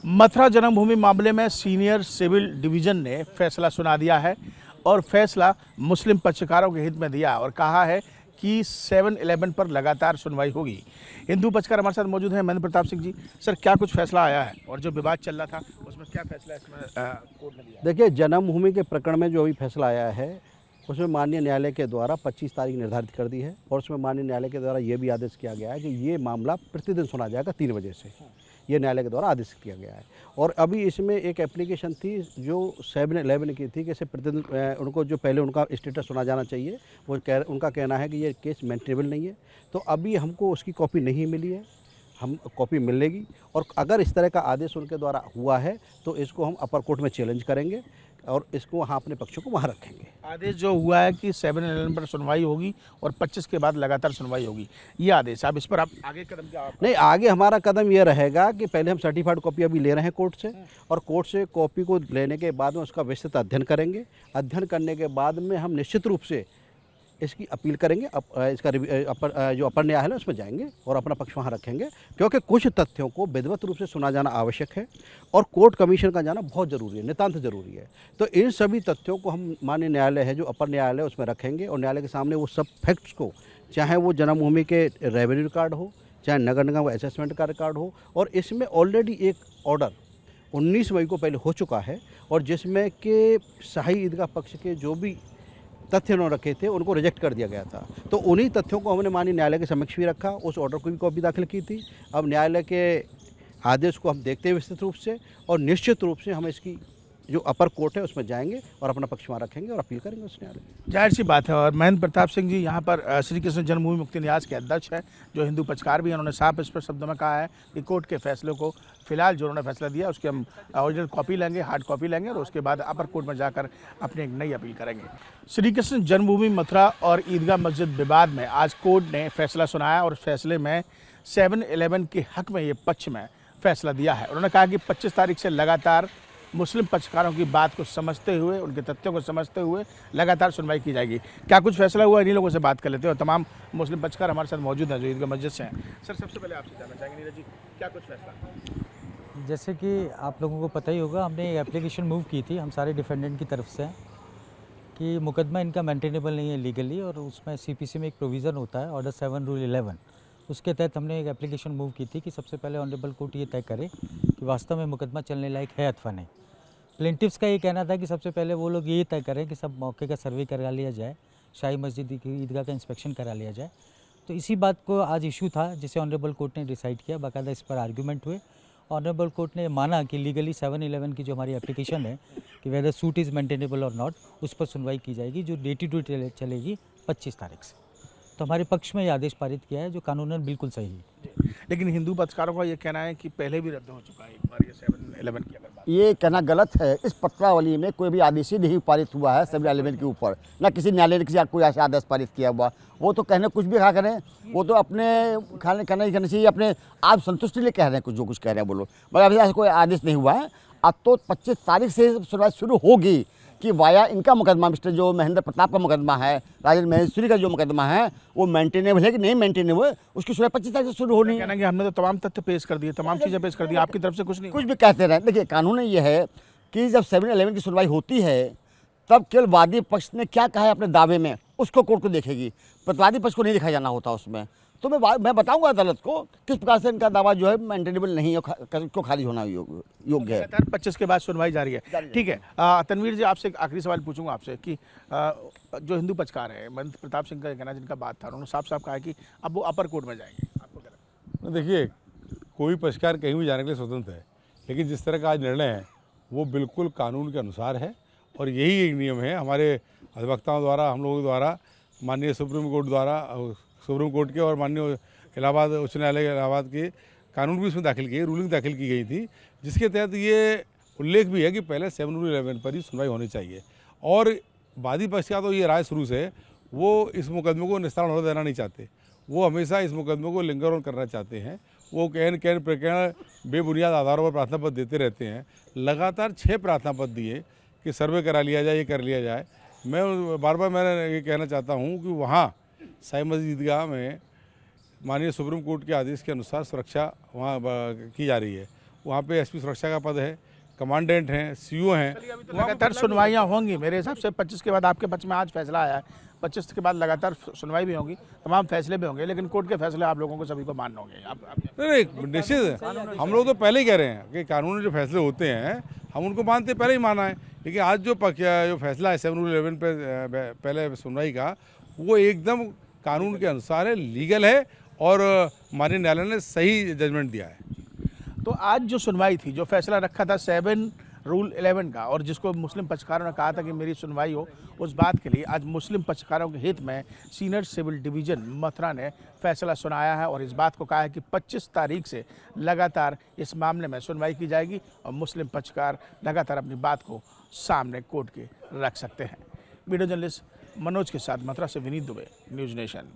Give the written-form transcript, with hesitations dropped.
मथुरा जन्मभूमि मामले में senior civil division ने फैसला सुना दिया है और फैसला मुस्लिम पक्षकारों के हित में दिया और कहा है कि 7-11 पर लगातार सुनवाई होगी। हिंदू पक्षकार हमारे साथ मौजूद हैं महेंद्र प्रताप सिंह जी। सर, क्या कुछ फैसला आया है और जो विवाद चल रहा था उसमें क्या फैसला इसमें कोर्ट ने दिया? देखिए, जन्मभूमि के प्रकरण में जो अभी फैसला आया है उसमें माननीय न्यायालय के द्वारा 25 तारीख निर्धारित कर दी है और उसमें माननीय न्यायालय के द्वारा ये भी आदेश किया गया है कि ये मामला प्रतिदिन सुना जाएगा 3 बजे से। ये न्यायालय के द्वारा आदेश किया गया है। और अभी इसमें एक एप्लीकेशन थी जो 7-11 की थी कि इसे प्रतिदिन उनको जो पहले उनका स्टेटस सुना जाना चाहिए, वो उनका कहना है कि ये केस मेंटेनेबल नहीं है। तो अभी हमको उसकी कॉपी नहीं मिली है, हम कॉपी मिलेगी और अगर इस तरह का आदेश उनके द्वारा हुआ है तो इसको हम अपर कोर्ट में चैलेंज करेंगे और इसको वहाँ अपने पक्षों को वहाँ रखेंगे। आदेश जो हुआ है कि 7-11 पर सुनवाई होगी और 25 के बाद लगातार सुनवाई होगी, ये आदेश आप इस पर आप आगे कदम क्या? नहीं, आगे हमारा कदम ये रहेगा कि पहले हम सर्टिफाइड कॉपी अभी ले रहे हैं कोर्ट से और कोर्ट से कॉपी को लेने के बाद में उसका विस्तृत अध्ययन करेंगे। अध्ययन करने के बाद में हम निश्चित रूप से इसकी अपील करेंगे, इसका जो अपर न्यायालय है उसमें जाएंगे और अपना पक्ष वहाँ रखेंगे, क्योंकि कुछ तथ्यों को विधिवत रूप से सुना जाना आवश्यक है और कोर्ट कमीशन का जाना बहुत ज़रूरी है, नितांत ज़रूरी है। तो इन सभी तथ्यों को हम माननीय न्यायालय है जो अपर न्यायालय उसमें रखेंगे और न्यायालय के सामने वो सब फैक्ट्स को, चाहे वो जन्मभूमि के रेवेन्यू रिकॉर्ड हो, चाहे नगर निगम असेसमेंट का रिकॉर्ड हो, और इसमें ऑलरेडी एक ऑर्डर 19 मई को पहले हो चुका है और जिसमें कि शाही ईदगाह पक्ष के जो भी तथ्य उन्होंने रखे थे उनको रिजेक्ट कर दिया गया था। तो उन्हीं तथ्यों को हमने माननीय न्यायालय के समक्ष भी रखा, उस ऑर्डर को भी कॉपी दाखिल की थी। अब न्यायालय के आदेश को हम देखते हैं विस्तृत रूप से और निश्चित रूप से हम इसकी जो अपर कोर्ट है उसमें जाएंगे और अपना पक्ष वहाँ रखेंगे और अपील करेंगे उस न्यायालय में। जाहिर सी बात है। और महेंद्र प्रताप सिंह जी यहाँ पर श्री कृष्ण जन्मभूमि मुक्ति न्यास के अध्यक्ष हैं, जो हिंदू पक्षकार भी हैं। उन्होंने साफ स्पष्ट शब्दों में कहा है कि कोर्ट के फैसले को फिलहाल जो उन्होंने फैसला दिया उसकी हम ओरिजिनल कॉपी लेंगे, हार्ड कॉपी लेंगे और उसके बाद अपर कोर्ट में जाकर अपनी एक नई अपील करेंगे। श्री कृष्ण जन्मभूमि मथुरा और ईदगाह मस्जिद विवाद में आज कोर्ट ने फैसला सुनाया और फैसले में 7-11 के हक में ये पक्ष में फैसला दिया है। उन्होंने कहा कि 25 तारीख से लगातार मुस्लिम पक्षकारों की बात को समझते हुए, उनके तथ्यों को समझते हुए लगातार सुनवाई की जाएगी। क्या कुछ फैसला हुआ, इन्हीं लोगों से बात कर लेते हैं और तमाम मुस्लिम पक्षकार हमारे साथ मौजूद हैं जो ईदगाह मस्जिद से हैं। सर, सबसे पहले आपसे जानना चाहेंगे नीरज जी, क्या कुछ फैसला? जैसे कि आप लोगों को पता ही होगा, हमने एक एप्लीकेशन मूव की थी हम सारे डिफेंडेंट की तरफ से कि मुकदमा इनका मेंटेनेबल नहीं है लीगली, और उसमें सीपीसी में एक प्रोविज़न होता है ऑर्डर 7 रूल 11, उसके तहत हमने एक एप्लीकेशन मूव की थी कि सबसे पहले ऑनरेबल कोर्ट ये तय करे कि वास्तव में मुकदमा चलने लायक है अथवा नहीं। प्लेंटिफ्स का ये कहना था कि सबसे पहले वो लोग ये तय करें कि सब मौके का सर्वे करा लिया जाए, शाही मस्जिद की ईदगाह का इंस्पेक्शन करा लिया जाए। तो इसी बात को आज इशू था जिसे ऑनरेबल कोर्ट ने डिसाइड किया, बाकायदा इस पर आर्ग्यूमेंट हुए। ऑनरेबल कोर्ट ने माना कि लीगली 7-11 की जो हमारी एप्लीकेशन है कि वेदर सूट इज़ मेंटेनेबल और नॉट, उस पर सुनवाई की जाएगी जो डे टू डे चलेगी 25 तारीख से। तो हमारे पक्ष में ये आदेश पारित किया है जो कानूनन बिल्कुल सही है। लेकिन हिंदू पक्षकारों का ये कहना है कि पहले भी रद्द हो चुका है एक बार ये 7-11 की अगर बात। ये कहना गलत है। इस पत्रावली में कोई भी आदेश ही नहीं पारित हुआ है 7-11 के ऊपर, ना किसी न्यायालय ने किसी कोई ऐसा आदेश पारित किया हुआ। वो तो कहने कुछ भी कहा करें, वो तो अपने कहना ही करना चाहिए, अपने आप संतुष्टि लिए कह रहे हैं कुछ, जो कुछ कह रहे हैं बोलो, मगर अभी ऐसा कोई आदेश नहीं हुआ है। अब तो 25 तारीख से सुनवाई शुरू होगी कि वाया इनका मुकदमा, मिस्टर जो महेंद्र प्रताप का मुकदमा है, राजन महेश्वरी का जो मुकदमा है, वो मेंटेनेबल है कि नहीं मेंटेनेबल, उसकी सुनवाई 25 तारीख से शुरू होनी है। कहना कि हमने तो तमाम तथ्य पेश कर दिए, तमाम चीज़ें पेश कर दी, आपकी तरफ से कुछ नहीं, कुछ भी कहते रहे। देखिए, कानून ये है कि जब 7-11 की सुनवाई होती है तब केवल वादी पक्ष ने क्या कहा है अपने दावे में उसको कोर्ट को देखेगी, प्रतिवादी पक्ष को नहीं दिखाया जाना होता उसमें। तो मैं बताऊंगा अदालत को किस प्रकार से इनका दावा जो है मेंटेनेबल नहीं है, क्यों खारिज होना योग्य है। 25 के बाद सुनवाई जारी है। ठीक है, तनवीर जी, आपसे एक आखिरी सवाल पूछूंगा आपसे कि जो हिंदू पक्षकार है महेंद्र प्रताप सिंह का कहना, जिनका बात था, उन्होंने साफ साफ कहा कि अब वो अपर कोर्ट में जाएंगे, आपको क्या लगता है? देखिए, कोई पक्षकार कहीं भी जाने के लिए स्वतंत्र है, लेकिन जिस तरह का आज निर्णय है वो बिल्कुल कानून के अनुसार है और यही एक नियम है हमारे अधिवक्ताओं द्वारा, हम लोगों द्वारा, माननीय सुप्रीम कोर्ट द्वारा, सुप्रीम कोर्ट के और माननीय इलाहाबाद उच्च न्यायालय इलाहाबाद के कानून भी उसमें दाखिल किए, रूलिंग दाखिल की गई थी, जिसके तहत ये उल्लेख भी है कि पहले 7 रूल 11 पर ही सुनवाई होनी चाहिए। और वादी पक्ष का तो ये राय शुरू से वो इस मुकदमे को निस्तारण होने देना नहीं चाहते, वो हमेशा इस मुकदमे को लिंगर ऑन करना चाहते हैं। वो कहन प्रकरण बेबुनियाद आधारों पर प्रार्थना पत्र देते रहते हैं। लगातार 6 प्रार्थना पत्र दिए कि सर्वे करा लिया जाए, ये कर लिया जाए। मैं बार बार ये कहना चाहता हूँ कि वहाँ शाही मस्जिद ईदगाह में माननीय सुप्रीम कोर्ट के आदेश के अनुसार सुरक्षा वहाँ की जा रही है वहाँ पे एसपी सुरक्षा का पद है, कमांडेंट हैं, सीओ हैं। लगातार सुनवाइयाँ होंगी मेरे हिसाब से। 25 के बाद आपके पक्ष में आज फैसला आया है, 25 के बाद लगातार सुनवाई भी होगी, तमाम फैसले भी होंगे, लेकिन कोर्ट के फैसले आप लोगों को सभी को मानने होंगे। नहीं निश्चित है, हम लोग तो पहले ही कह रहे हैं कि कानूनी जो फैसले होते हैं हम उनको मानते पहले ही माना है, लेकिन आज जो फैसला है 7 रूल 11 पे पहले सुनवाई का, वो एकदम कानून के अनुसार है, लीगल है और माननीय न्यायालय ने सही जजमेंट दिया है। तो आज जो सुनवाई थी, जो फैसला रखा था 7 रूल 11 का, और जिसको मुस्लिम पक्षकारों ने कहा था कि मेरी सुनवाई हो, उस बात के लिए आज मुस्लिम पक्षकारों के हित में सीनियर सिविल डिवीजन मथुरा ने फैसला सुनाया है और इस बात को कहा है कि 25 तारीख से लगातार इस मामले में सुनवाई की जाएगी और मुस्लिम पक्षकार लगातार अपनी बात को सामने कोर्ट के रख सकते हैं। वीडियो जर्नलिस्ट मनोज के साथ मथुरा से विनीत दुबे, न्यूज़ नेशन।